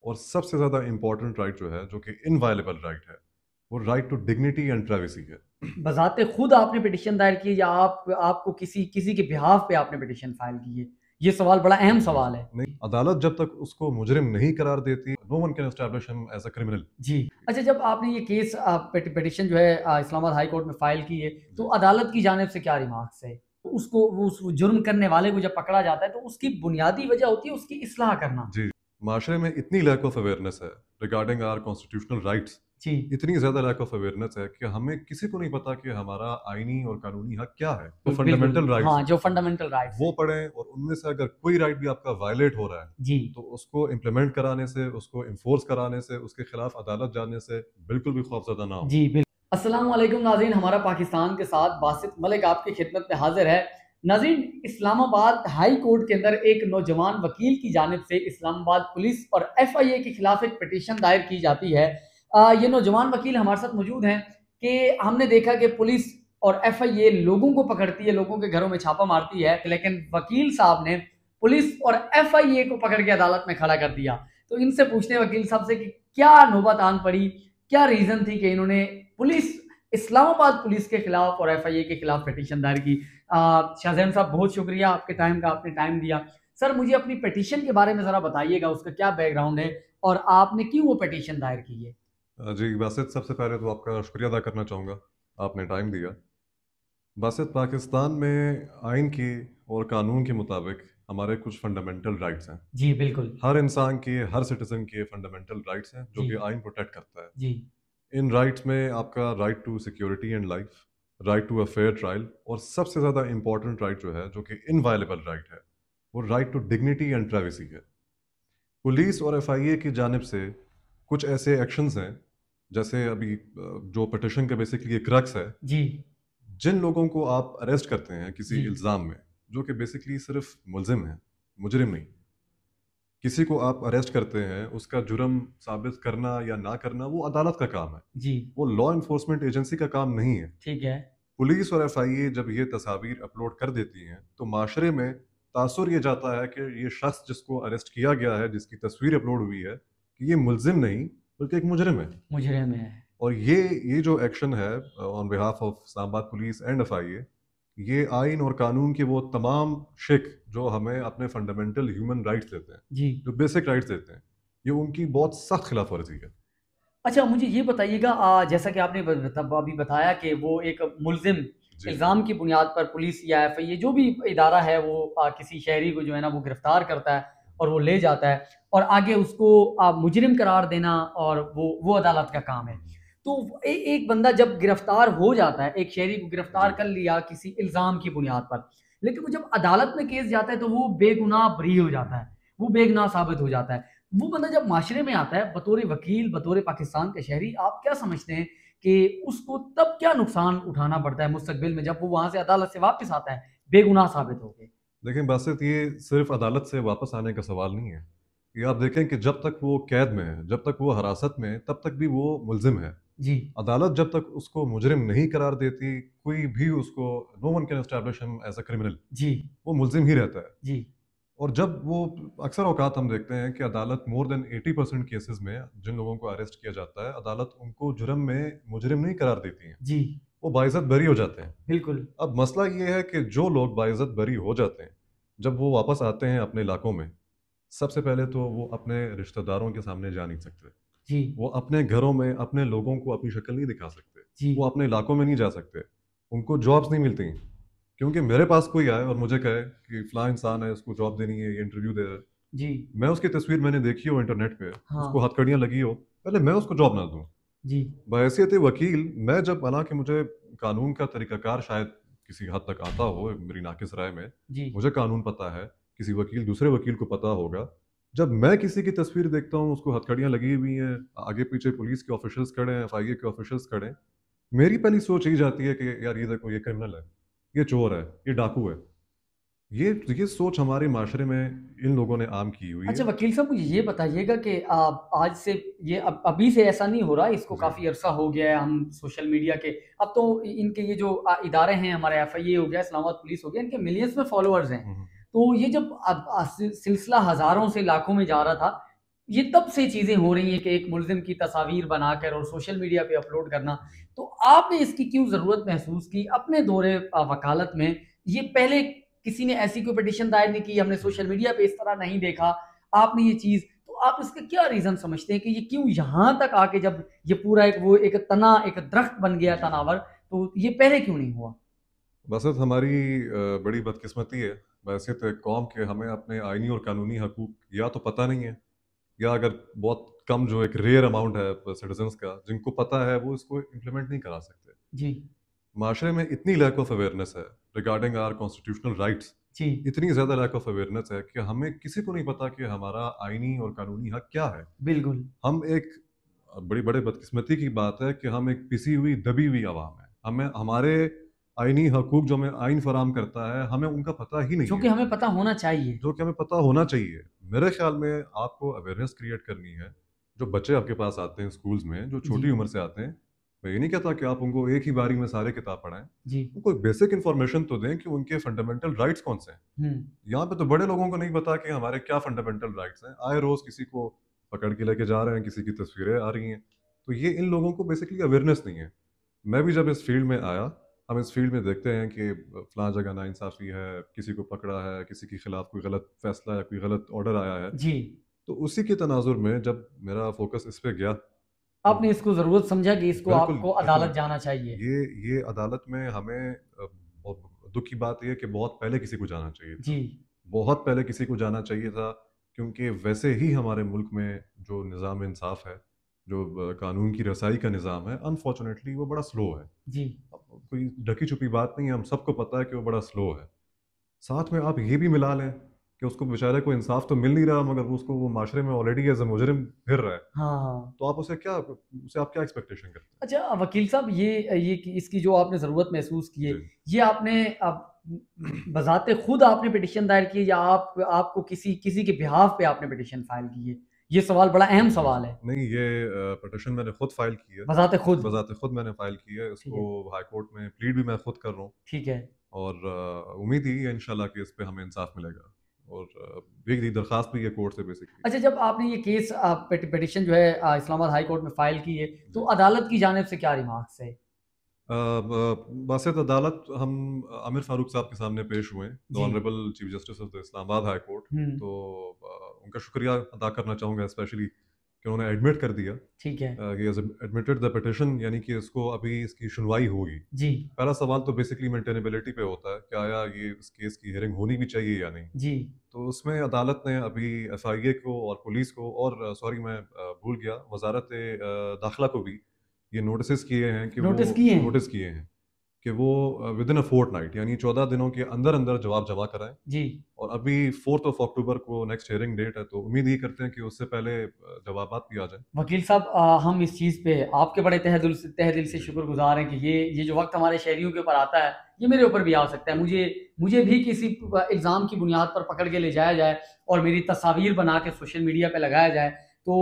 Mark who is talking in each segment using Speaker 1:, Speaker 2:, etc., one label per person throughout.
Speaker 1: اور سب سے زیادہ امپورٹنٹ رائٹ جو ہے، جو کہ انوائلیبل رائٹ ہے، وہ right to dignity and privacy ہے۔
Speaker 2: بذات خود آپ نے پٹیشن دائر کی یا آپ کو کسی کے بہاف پہ آپ نے پٹیشن فائل کی ہے؟ یہ سوال بڑا اہم سوال ہے۔
Speaker 1: نہیں، عدالت جب تک اس کو مجرم نہیں قرار دیتی، نو ون کین اسٹیبلش ہم ایز اے کرمنل۔
Speaker 2: جی اچھا، جب آپ نے یہ کیس پٹیشن جو ہے اسلام آباد ہائی کورٹ میں فائل کی ہے تو عدالت کی جانب سے کیا ریمارکس ہے؟ اس کو اس جرم کرنے والے کو جب پکڑا جاتا ہے تو اس کی بنیادی وجہ ہوتی ہے اس کی اصلاح کرنا۔
Speaker 1: جی، معاشرے میں اتنی لیک آف اویئرنیس ہے ریگارڈنگ آر کانسٹیٹیوشنل رائٹس،
Speaker 2: جی
Speaker 1: اتنی زیادہ لیک آف اویئرنیس ہے کہ ہمیں کسی کو نہیں پتا کہ ہمارا آئینی اور قانونی حق کیا ہے، وہ
Speaker 2: بالکل،
Speaker 1: فنڈامنٹل رائٹس
Speaker 2: ہاں
Speaker 1: ہیں،
Speaker 2: جو فنڈامنٹل رائٹس
Speaker 1: وہ
Speaker 2: ہیں۔
Speaker 1: پڑھیں، اور ان میں سے اگر کوئی رائٹ بھی آپ کا وائلیٹ ہو رہا ہے
Speaker 2: جی
Speaker 1: تو اس کو امپلیمنٹ کرانے سے، اس کو انفورس کرانے سے، اس کے خلاف عدالت جانے سے بالکل بھی خوفزدہ نہ ہو۔
Speaker 2: جی بالکل۔ السلام علیکم ناظرین، ہمارا پاکستان کے ساتھ باسط ملک آپ کی خدمت میں حاضر ہے۔ ناظرین، اسلام آباد ہائی کورٹ کے اندر ایک نوجوان وکیل کی جانب سے اسلام آباد پولیس اور ایف آئی اے کے خلاف ایک پٹیشن دائر کی جاتی ہے۔ یہ نوجوان وکیل ہمارے ساتھ موجود ہیں کہ ہم نے دیکھا کہ پولیس اور ایف آئی اے لوگوں کو پکڑتی ہے، لوگوں کے گھروں میں چھاپہ مارتی ہے، لیکن وکیل صاحب نے پولیس اور ایف آئی اے کو پکڑ کے عدالت میں کھڑا کر دیا۔ تو ان سے پوچھتے ہیں وکیل صاحب سے کہ کیا نوبت آن پڑی، کیا ریزن تھی کہ انہوں نے پولیس اسلام آباد پولیس کے خلاف اور ایف آئی اے کے خلاف پٹیشن دائر کی؟ شاہزین صاحب بہت شکریہ آپ کے ٹائم کا، آپ نے ٹائم دیا۔ سر مجھے اپنی پٹیشن کے بارے میں ذرا بتائیے گا، اس کا کیا بیک گراؤنڈ ہے اور آپ نے کیوں وہ پٹیشن دائر کی ہے؟
Speaker 1: جی باسط، سب سے پہلے تو آپ کا شکریہ ادا کرنا چاہوں گا، آپ نے ٹائم دیا۔ باسط، پاکستان میں آئین کی اور قانون کے مطابق ہمارے کچھ فنڈامنٹل رائٹس ہیں۔
Speaker 2: جی بالکل۔
Speaker 1: ہر انسان کے، ہر سٹیزن کے فنڈامنٹل رائٹس ہیں جو
Speaker 2: جی
Speaker 1: کہ آئین پروٹیکٹ کرتا ہے۔
Speaker 2: جی
Speaker 1: ان رائٹس میں آپ کا right to security and life, right to a fair trial, اور سب سے زیادہ امپورٹنٹ رائٹ جو ہے، جو کہ انوائلیبل رائٹ ہے، وہ right to dignity and privacy ہے۔ پولیس اور ایف آئی اے کی جانب سے کچھ ایسے ایکشنز ہیں، جیسے ابھی جو پٹیشن کا بیسکلی ایک کرکس ہے،
Speaker 2: جی
Speaker 1: جن لوگوں کو آپ اریسٹ کرتے ہیں کسی
Speaker 2: جی
Speaker 1: الزام میں، جو کہ بیسکلی صرف ملزم ہیں، مجرم نہیں، کسی کو آپ اریسٹ کرتے ہیں، اس کا جرم ثابت کرنا یا نہ کرنا وہ عدالت کا کام ہے،
Speaker 2: جی
Speaker 1: وہ لا انفورسمنٹ ایجنسی کا کام نہیں ہے۔
Speaker 2: ٹھیک ہے۔
Speaker 1: پولیس اور ایف آئی اے جب یہ تصاویر اپلوڈ کر دیتی ہیں تو معاشرے میں تاثر یہ جاتا ہے کہ یہ شخص جس کو اریسٹ کیا گیا ہے، جس کی تصویر اپلوڈ ہوئی ہے، کہ یہ ملزم نہیں بلکہ ایک مجرم ہے۔
Speaker 2: مجرم ہے۔
Speaker 1: اور یہ جو ایکشن ہے آن بہاف آف اسلام آباد پولیس اینڈ ایف آئی اے، یہ آئین اور قانون کے وہ تمام شک جو ہمیں اپنے فنڈامنٹل ہیومن رائٹس دیتے ہیں،
Speaker 2: جی
Speaker 1: جو بیسک رائٹس دیتے ہیں، یہ ان کی بہت سخت خلاف ورزی ہے۔
Speaker 2: اچھا مجھے یہ بتائیے گا، جیسا کہ آپ نے ابھی بتایا کہ وہ ایک ملزم
Speaker 1: جی
Speaker 2: الزام کی بنیاد پر پولیس یا ایف آئی اے جو بھی ادارہ ہے وہ کسی شہری کو جو ہے نا وہ گرفتار کرتا ہے اور وہ لے جاتا ہے اور آگے اس کو مجرم قرار دینا، اور وہ عدالت کا کام ہے۔ تو ایک بندہ جب گرفتار ہو جاتا ہے، ایک شہری کو گرفتار کر لیا کسی الزام کی بنیاد پر، لیکن وہ جب عدالت میں کیس جاتا ہے تو وہ بے گناہ بری ہو جاتا ہے، وہ بے گناہ ثابت ہو جاتا ہے۔ وہ بندہ جب معاشرے میں آتا ہے بطور وکیل، بطور پاکستان کے شہری، آپ کیا سمجھتے ہیں کہ اس کو تب کیا نقصان اٹھانا پڑتا ہے مستقبل میں جب وہ وہاں سے عدالت سے واپس آتا ہے بے گناہ ثابت ہو کے؟
Speaker 1: دیکھیں باسط، یہ صرف عدالت سے واپس آنے کا سوال نہیں ہے۔ یہ آپ دیکھیں کہ جب تک وہ قید میں ہے، جب تک وہ حراست میں ہے، تب تک بھی وہ ملزم ہے۔
Speaker 2: جی
Speaker 1: عدالت جب تک اس کو مجرم نہیں قرار دیتی، کوئی بھی اس کو، نو ون کین اسٹیبلش ہم ایز اے کرمنل،
Speaker 2: جی
Speaker 1: وہ ملزم ہی رہتا ہے۔
Speaker 2: جی
Speaker 1: اور جب وہ، اکثر اوقات ہم دیکھتے ہیں کہ عدالت مور دین 80% کیسز میں جن لوگوں کو اریسٹ کیا جاتا ہے، عدالت ان کو جرم میں مجرم نہیں قرار دیتی ہیں،
Speaker 2: جی
Speaker 1: وہ باعزت بری ہو جاتے ہیں۔
Speaker 2: بالکل۔
Speaker 1: اب مسئلہ یہ ہے کہ جو لوگ باعزت بری ہو جاتے ہیں، جب وہ واپس آتے ہیں اپنے علاقوں میں، سب سے پہلے تو وہ اپنے رشتہ داروں کے سامنے جا نہیں سکتے،
Speaker 2: جی
Speaker 1: وہ اپنے گھروں میں اپنے لوگوں کو اپنی شکل نہیں دکھا سکتے،
Speaker 2: جی
Speaker 1: وہ اپنے علاقوں میں نہیں جا سکتے، ان کو جابس نہیں ملتی۔ کیونکہ میرے پاس کوئی آئے اور مجھے کہے کہ فلاں انسان ہے، اس کو جاب دینی ہے، یہ انٹرویو دے رہا ہے،
Speaker 2: جی
Speaker 1: میں اس کی تصویر میں نے دیکھی ہو انٹرنیٹ پہ،
Speaker 2: ہاں
Speaker 1: اس کو ہتھ کڑیاں لگی ہو، پہلے میں اس کو جاب نہ دوں۔
Speaker 2: جی
Speaker 1: بحیثیت وکیل میں جب، حالانکہ مجھے قانون کا طریقہ کار شاید کسی حد تک آتا ہو، میری ناقص رائے میں
Speaker 2: جی
Speaker 1: مجھے قانون پتہ ہے، کسی وکیل دوسرے وکیل کو پتہ ہوگا، جب میں کسی کی تصویر دیکھتا ہوں، اس کو ہتھ کڑیاں لگی ہوئی ہیں، آگے پیچھے پولیس کے آفیشلز کھڑے ہیں، ایف آئی اے کے آفیشلز کھڑے ہیں، میری پہلی سوچ یہی جاتی ہے کہ یار یہ دیکھو، یہ کرمنل ہے، یہ چور ہے، یہ ڈاکو ہے۔ یہ سوچ ہمارے معاشرے میں ان لوگوں نے عام کی ہوئی
Speaker 2: اچھا
Speaker 1: ہے۔
Speaker 2: وکیل صاحب مجھے یہ بتائیے گا کہ آج سے یہ ابھی سے ایسا نہیں ہو رہا، اس کو
Speaker 1: جی
Speaker 2: کافی عرصہ ہو گیا ہے، ہم سوشل میڈیا کے اب تو ان کے یہ جو ادارے ہیں، ہمارے ایف آئی اے ہو گیا، اسلام آباد پولیس ہو گیا، ان کے ملینز میں فالوورز ہیں، تو یہ جب سلسلہ ہزاروں سے لاکھوں میں جا رہا تھا، یہ تب سے چیزیں ہو رہی ہیں کہ ایک ملزم کی تصاویر بنا کر اور سوشل میڈیا پہ اپلوڈ کرنا، تو آپ نے اس کی کیوں ضرورت محسوس کی اپنے دور وکالت میں؟ یہ پہلے کسی نے ایسی کوئی پٹیشن دائر نہیں کی، ہم نے سوشل میڈیا پہ اس طرح نہیں دیکھا، آپ نے یہ چیز، تو آپ اس کا کیا ریزن سمجھتے ہیں کہ یہ کیوں یہاں تک آ کے جب یہ پورا ایک تنا ایک درخت بن گیا تناور، تو یہ پہلے کیوں نہیں ہوا؟
Speaker 1: بس ہماری بڑی بدقسمتی ہے بحیثیت ایک قوم کے، ہمیں اپنے آئینی اور قانونی حقوق یا تو پتہ نہیں ہے، یا اگر بہت کم جو ایک ریئر اماؤنٹ ہے سٹیزنس کا جن کو پتہ ہے وہ اس کو امپلیمنٹ نہیں کرا سکتے.
Speaker 2: جی
Speaker 1: معاشرے میں اتنی لیک آف اویئرنیس ہے ریگارڈنگ آر کانسٹیٹیوشنل رائٹس،
Speaker 2: جی
Speaker 1: اتنی زیادہ لیک آف اویئرنیس ہے کہ ہمیں کسی کو نہیں پتا کہ ہمارا آئینی اور قانونی حق کیا ہے.
Speaker 2: بالکل.
Speaker 1: ہم ایک بڑے بدقسمتی کی بات ہے کہ ہم ایک پسی ہوئی دبی ہوئی عوام ہے، ہمیں ہمارے آئینی حقوق جو ہمیں آئین فراہم کرتا ہے ہمیں ان کا پتہ ہی نہیں
Speaker 2: جو
Speaker 1: ہے،
Speaker 2: کہ ہمیں پتہ ہونا چاہیے.
Speaker 1: جو کہ ہمیں پتہ ہونا چاہیے. میرے خیال میں آپ کو اویئرنیس کریٹ کرنی ہے. جو بچے آپ کے پاس آتے ہیں اسکولز میں، جو چھوٹی عمر سے آتے ہیں، میں یہ نہیں کہتا کہ آپ ان کو ایک ہی باری میں سارے کتاب پڑھائیں،
Speaker 2: جی
Speaker 1: ان کو بیسک انفارمیشن تو دیں کہ ان کے فنڈامنٹل رائٹس کون سے ہیں. یہاں پہ تو بڑے لوگوں کو نہیں پتا کہ ہمارے کیا فنڈامنٹل رائٹس ہیں. آئے روز کسی کو پکڑ کے لے کے جا رہے ہیں، کسی کی تصویریں آ رہی ہیں، تو یہ ان لوگوں کو بیسکلی اویئرنیس نہیں ہے. میں بھی جب اس فیلڈ میں آیا، ہم اس فیلڈ میں دیکھتے ہیں کہ فلاں جگہ ناانصافی ہے، کسی کو پکڑا ہے، کسی کے خلاف کوئی غلط فیصلہ یا کوئی غلط آرڈر آیا ہے.
Speaker 2: جی
Speaker 1: تو اسی کے تناظر میں جب میرا فوکس اس پہ گیا،
Speaker 2: آپ نے اس کو ضرورت سمجھا کہ اس کو آپ
Speaker 1: بالکل
Speaker 2: کو عدالت جانا چاہیے.
Speaker 1: یہ عدالت میں ہمیں دکھ کی بات یہ ہے کہ بہت پہلے کسی کو جانا چاہیے تھا.
Speaker 2: جی
Speaker 1: بہت پہلے کسی کو جانا چاہیے تھا، کیونکہ ویسے ہی ہمارے ملک میں جو نظام انصاف ہے، جو قانون کی رسائی کا نظام ہے، انفارچونیٹلی وہ بڑا سلو ہے.
Speaker 2: جی
Speaker 1: کوئی ڈھکی چھپی بات نہیں ہے، ہم سب کو پتہ ہے کہ وہ بڑا سلو ہے. ساتھ میں آپ یہ بھی ملا لیں کہ اس کو بیچارے کو انصاف تو مل نہیں رہا، مگر اس کو وہ معاشرے میں آلریڈی ایز اے مجرم پھر رہا ہے،
Speaker 2: ہاں.
Speaker 1: تو آپ اسے آپ کیا ایکسپیکٹیشن کرتے ہیں؟
Speaker 2: اچھا وکیل صاحب، یہ اس کی جو آپ نے ضرورت محسوس کی ہے،
Speaker 1: جی.
Speaker 2: یہ آپ نے بذات خود آپ نے پٹیشن دائر کی یا آپ کو کسی کے بہاف پہ آپ نے پٹیشن فائل کی ہے؟ یہ سوال بڑا اہم سوال ہے.
Speaker 1: نہیں، یہ پٹیشن میں نے خود فائل کی ہے،
Speaker 2: بذات خود.
Speaker 1: بذات خود میں نے فائل کی ہے. اس کو ہائی کورٹ میں پلیڈ بھی میں خود کر رہا ہوں.
Speaker 2: ٹھیک ہے.
Speaker 1: اور امید ہی ہے انشاءاللہ کہ اس پہ ہمیں انصاف ملے گا، اور ایک درخواست بھی ہے کورٹ سے بیسکلی.
Speaker 2: اچھا، جب آپ نے یہ کیس پٹیشن جو ہے اسلام آباد ہائی کورٹ میں فائل کی ہے، تو عدالت کی جانب سے کیا ریمارکس ہے؟
Speaker 1: باسط عدالت ہم عامر فاروق صاحب کے سامنے پیش ہوئے ہیں، the honourable chief justice of Islamabad high court. تو ان کا شکریہ ادا کرنا چاہوں گا اسپیشلی کہ انہوں نے ایڈمٹ کر دیا.
Speaker 2: ٹھیک ہے.
Speaker 1: ہی ہیز ایڈمٹڈ دا پٹیشن، یعنی کہ اس کو ابھی اس کی سنوائی ہوگی.
Speaker 2: جی.
Speaker 1: پہلا سوال تو بیسکلی مینٹینیبلٹی پہ ہوتا ہے کہ آیا یہ اس کیس کی ہیئرنگ ہونی بھی چاہیے یا نہیں.
Speaker 2: جی.
Speaker 1: تو اس میں عدالت نے ابھی ایف آئی اے کو اور پولیس کو اور سوری میں بھول گیا، وزارت داخلہ کو بھی یہ نوٹسز کیے ہیں کہ
Speaker 2: نوٹس کیے ہیں
Speaker 1: کہ وہ within a fortnight, یعنی 14 دنوں کے اندر جواب جمع کرائیں.
Speaker 2: جی.
Speaker 1: اور ابھی 4 اکتوبر کو نیکسٹ ہیئرنگ ڈیٹ ہے، تو امید یہ کرتے ہیں کہ اس سے پہلے جوابات بھی آ جائیں.
Speaker 2: وکیل صاحب، ہم اس چیز پہ آپ کے بڑے تہ دل سے شکر گزار ہیں کہ یہ جو وقت ہمارے شہریوں کے اوپر آتا ہے، یہ میرے اوپر بھی آ سکتا ہے. مجھے بھی کسی الزام کی بنیاد پر پکڑ کے لے جایا جائے اور میری تصاویر بنا کے سوشل میڈیا پہ لگایا جائے، تو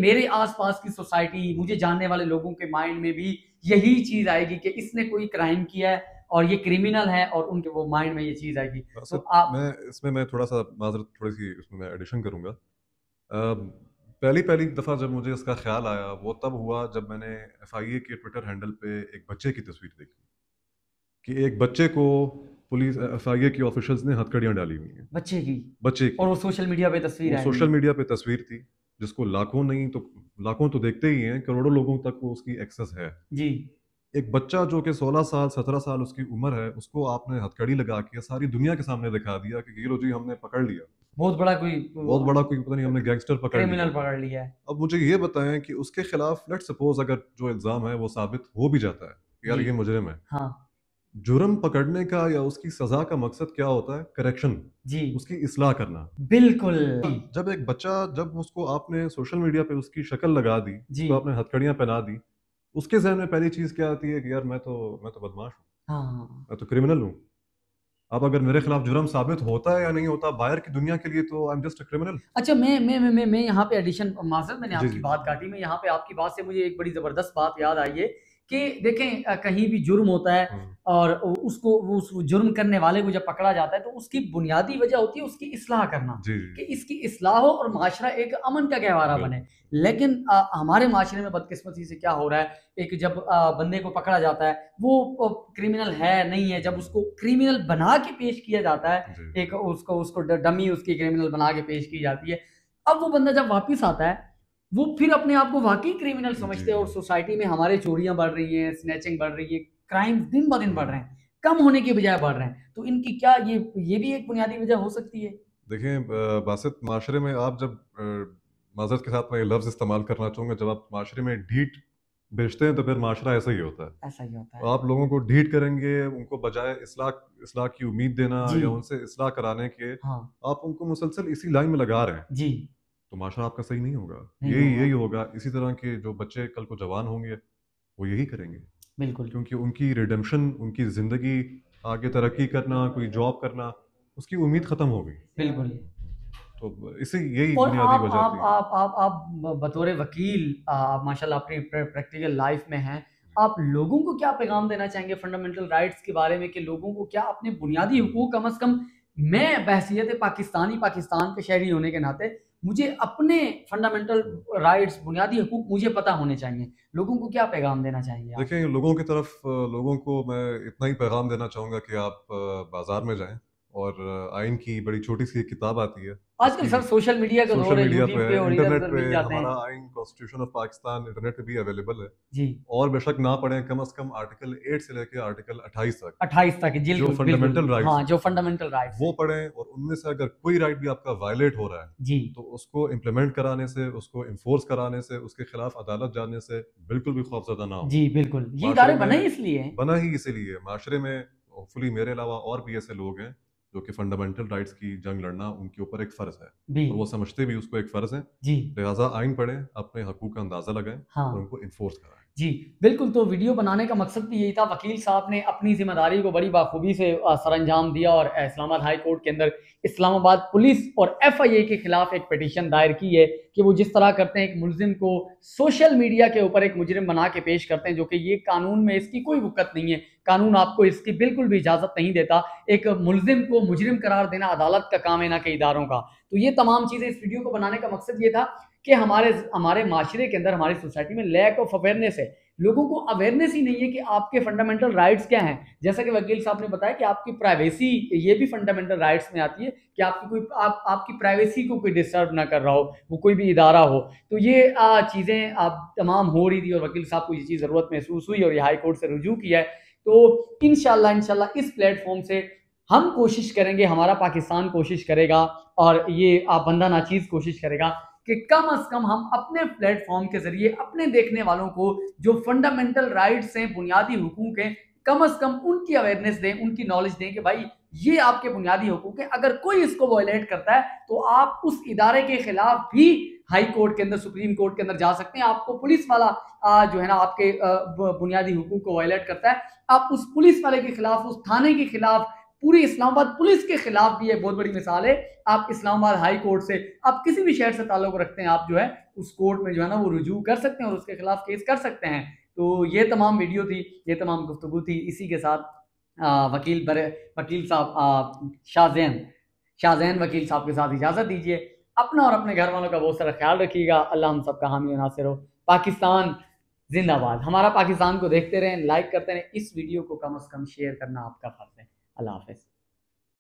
Speaker 2: میرے آس پاس کی سوسائٹی، مجھے جاننے والے لوگوں کے مائنڈ میں بھی یہی چیز آئے گی کہ اس نے کوئی کرائم کیا ہے اور یہ کرمینل ہے، اور ان کے وہ مائنڈ میں یہ چیز آئے گی. تو
Speaker 1: میں تھوڑا سا معذرت تھوڑی سی اس میں ایڈیشن کروں گا. پہلی دفعہ جب مجھے اس کا خیال آیا وہ تب ہوا جب میں نے ایف آئی اے کے ٹویٹر ہینڈل پہ ایک بچے کی تصویر دیکھی کہ ایک بچے کو پولیس ایف آئی اے کے آفیشلز نے ہتھکڑیاں ڈالی ہوئی ہیں. بچے کی
Speaker 2: اور وہ سوشل میڈیا پہ
Speaker 1: تصویر تھی جس کو لاکھوں تو دیکھتے ہی ہیں، کروڑوں لوگوں تک وہ اس کی ایکسس ہے.
Speaker 2: جی.
Speaker 1: ایک بچہ جو کہ 16 سال 17 سال اس کی عمر ہے، اس کو آپ نے ہتھکڑی لگا کے ساری دنیا کے سامنے دکھا دیا کہ یہ لو جی ہم نے پکڑ لیا، بہت بڑا کوئی پتہ نہیں ہم نے گینگسٹر پکڑ
Speaker 2: لیا.
Speaker 1: اب مجھے یہ بتائیں کہ اس کے خلاف لیٹ سپوز اگر جو الزام ہے وہ ثابت ہو بھی جاتا ہے کہ یار یہ مجرم ہے،
Speaker 2: ہاں،
Speaker 1: جرم پکڑنے کا یا اس کی سزا کا مقصد کیا ہوتا ہے؟ کریکشن، اس کی اصلاح کرنا.
Speaker 2: بالکل.
Speaker 1: جب ایک بچہ، جب اس کو آپ نے سوشل میڈیا پہ اس کی شکل لگا دی، اس کو آپ نے ہتھکڑیاں پہنا دی، اس کے ذہن میں پہلی چیز کیا آتی ہے کہ یار میں تو بدماش ہوں، میں تو کرمنل ہوں. اب اگر میرے خلاف جرم ثابت ہوتا ہے یا نہیں ہوتا، باہر کی دنیا کے لیے تو I am just a criminal.
Speaker 2: اچھا، میں یہاں پہ ایڈیشن، معذرت میں نے آپ کی بات کاٹی، میں یہاں پہ آپ کی بات سے مجھے ایک بڑی زبردست بات یاد آئی ہے کہ دیکھیں کہیں بھی جرم ہوتا ہے اور اس کو اس جرم کرنے والے کو جب پکڑا جاتا ہے تو اس کی بنیادی وجہ ہوتی ہے اس کی اصلاح کرنا، کہ اس کی اصلاح ہو اور معاشرہ ایک امن کا گہوارہ بنے. لیکن ہمارے معاشرے میں بدقسمتی سے کیا ہو رہا ہے، ایک جب بندے کو پکڑا جاتا ہے وہ کرمنل ہے نہیں ہے، جب اس کو کرمنل بنا کے پیش کیا جاتا ہے، ایک اس کو ڈمی اس کی کرمنل بنا کے پیش کی جاتی ہے، اب وہ بندہ جب واپس آتا ہے وہ پھر اپنے آپ کو واقعی کرمنل سمجھتے ہیں. اور سوسائٹی میں ہمارے چوریاں بڑھ رہی ہیں، سنیچنگ بڑھ رہی ہے، کرائم دن بہ دن بڑھ رہے ہیں، کم ہونے کے بجائے بڑھ رہے ہیں. تو ان کی کیا یہ بھی ایک بنیادی وجہ ہو سکتی ہے؟
Speaker 1: دیکھیں باسط، معاشرے میں آپ جب معذرت کے ساتھ میں یہ لفظ استعمال کرنا چاہوں گا، جب آپ معاشرے میں ڈھیٹ بیچتے ہیں تو پھر معاشرہ ایسا ہی ہوتا ہے.
Speaker 2: ایسا ہی ہوتا ہے.
Speaker 1: آپ لوگوں کو ڈھیٹ کریں گے، ان کو بجائے اصلاح کی امید دینا یا ان سے اصلاح کرانے کے آپ ان کو مسلسل اسی لائن میں لگا رہے ہیں،
Speaker 2: جی
Speaker 1: تو معاشرہ آپ کا صحیح نہیں ہوگا. یہی ہوگا. اسی طرح کے جو بچے کل کو جوان ہوں گے وہ یہی کریں گے.
Speaker 2: بالکل.
Speaker 1: کیونکہ ان کی ریڈمپشن، ان کی زندگی آگے ترقی کرنا، کوئی جاب کرنا، اس کی امید ختم ہو گئی.
Speaker 2: بالکل.
Speaker 1: تو یہی بنیادی وجہ تھی.
Speaker 2: آپ بطور وکیل ماشاءاللہ اپنی پریکٹیکل لائف میں ہیں، آپ لوگوں کو کیا پیغام دینا چاہیں گے فنڈامنٹل رائٹس کے بارے میں، کہ لوگوں کو کیا اپنے بنیادی حقوق کم از کم، میں بحیثیت پاکستان کے شہری ہونے کے ناطے مجھے اپنے فنڈامنٹل رائٹس، بنیادی حقوق مجھے پتہ ہونے چاہیے، لوگوں کو کیا پیغام دینا چاہیں گے؟
Speaker 1: دیکھیں لوگوں کو میں اتنا ہی پیغام دینا چاہوں گا کہ آپ بازار میں جائیں اور آئین کی بڑی چھوٹی سی ایک کتاب آتی ہے
Speaker 2: آج کل سر سوشل میڈیا کا دور ہے، یوٹیوب پہ اور
Speaker 1: انٹرنیٹ پہ ہمارا آئین کانسٹیٹیوشن آف پاکستان انٹرنیٹ پہ بھی اویلیبل ہے
Speaker 2: جی.
Speaker 1: اور بے شک نہ پڑھیں، کم از کم آرٹیکل 8 سے لے کے آرٹیکل 28 تک
Speaker 2: جو
Speaker 1: فنڈامنٹل
Speaker 2: رائٹس
Speaker 1: وہ پڑھیں، اور ان میں سے اگر کوئی رائٹ بھی آپ کا وائلیٹ ہو رہا ہے
Speaker 2: جی
Speaker 1: تو اس کو امپلیمنٹ کرانے سے، اس کو انفورس کرانے سے، اس کے خلاف عدالت جانے سے بالکل بھی خوفزدہ نہ ہو.
Speaker 2: جی بالکل. یہ ادارے بنا ہی
Speaker 1: اسی لیے معاشرے میں ہوپفلی میرے علاوہ اور بھی ایسے لوگ ہیں جو کہ فنڈامنٹل رائٹس کی جنگ لڑنا ان کے اوپر ایک فرض ہے، اور وہ سمجھتے بھی اس کو ایک فرض ہے. لہٰذا آئین پڑھیں، اپنے حقوق کا اندازہ لگائیں اور ان کو انفورس کرائیں.
Speaker 2: جی بالکل. تو ویڈیو بنانے کا مقصد بھی یہی تھا. وکیل صاحب نے اپنی ذمہ داری کو بڑی بخوبی سے سر انجام دیا اور اسلام آباد ہائی کورٹ کے اندر اسلام آباد پولیس اور FIA کے خلاف ایک پیٹیشن دائر کی ہے کہ وہ جس طرح کرتے ہیں ایک ملزم کو سوشل میڈیا کے اوپر ایک مجرم بنا کے پیش کرتے ہیں، جو کہ یہ قانون میں اس کی کوئی وقت نہیں ہے، قانون آپ کو اس کی بالکل بھی اجازت نہیں دیتا. ایک ملزم کو مجرم قرار دینا عدالت کا کام ہے، نہ کہ اداروں کا. تو یہ تمام چیزیں اس ویڈیو کو بنانے کا مقصد یہ تھا کہ ہمارے معاشرے کے اندر، ہماری سوسائٹی میں لیک آف اویئرنیس ہے. لوگوں کو اویئرنیس ہی نہیں ہے کہ آپ کے فنڈامنٹل رائٹس کیا ہیں. جیسا کہ وکیل صاحب نے بتایا کہ آپ کی پرائیویسی یہ بھی فنڈامنٹل رائٹس میں آتی ہے، کہ آپ کی پرائیویسی کو کوئی ڈسٹرب نہ کر رہا ہو، وہ کوئی بھی ادارہ ہو. تو یہ چیزیں تمام ہو رہی تھی اور وکیل صاحب کو یہ چیز ضرورت محسوس ہوئی اور یہ ہائی کورٹ سے رجوع کیا ہے. تو انشاءاللہ اس پلیٹ فارم سے ہم کوشش کریں گے، ہمارا پاکستان کوشش کرے گا اور یہ بندہ ناچیز کوشش کرے گا کہ کم از کم ہم اپنے پلیٹ فارم کے ذریعے اپنے دیکھنے والوں کو جو فنڈامنٹل رائٹس ہیں، بنیادی حقوق ہیں، کم از کم ان کی اویئرنیس دیں، ان کی نالج دیں کہ بھائی یہ آپ کے بنیادی حقوق ہیں. اگر کوئی اس کو وائلیٹ کرتا ہے تو آپ اس ادارے کے خلاف بھی ہائی کورٹ کے اندر، سپریم کورٹ کے اندر جا سکتے ہیں. آپ کو پولیس والا جو ہے نا آپ کے بنیادی حقوق کو وائلیٹ کرتا ہے، آپ اس پولیس والے کے خلاف، اس تھانے کے خلاف، پوری اسلام آباد پولیس کے خلاف بھی ایک بہت بڑی مثال ہے. آپ اسلام آباد ہائی کورٹ سے، آپ کسی بھی شہر سے تعلق رکھتے ہیں، آپ جو ہے اس کورٹ میں جو ہے نا وہ رجوع کر سکتے ہیں اور اس کے خلاف کیس کر سکتے ہیں. تو یہ تمام ویڈیو تھی، یہ تمام گفتگو تھی. اسی کے ساتھ وکیل صاحب شاہ زین وکیل صاحب کے ساتھ اجازت دیجیے. اپنا اور اپنے گھر والوں کا بہت سارا خیال رکھیے گا. اللہ ہم سب کا حامی و ناصر ہو. پاکستان زندہ باد. ہمارا پاکستان کو دیکھتے رہیں، لائک کرتے رہیں. اس ویڈیو کو کم از کم شیئر کرنا آپ کا فرض ہے. اللہ حافظ.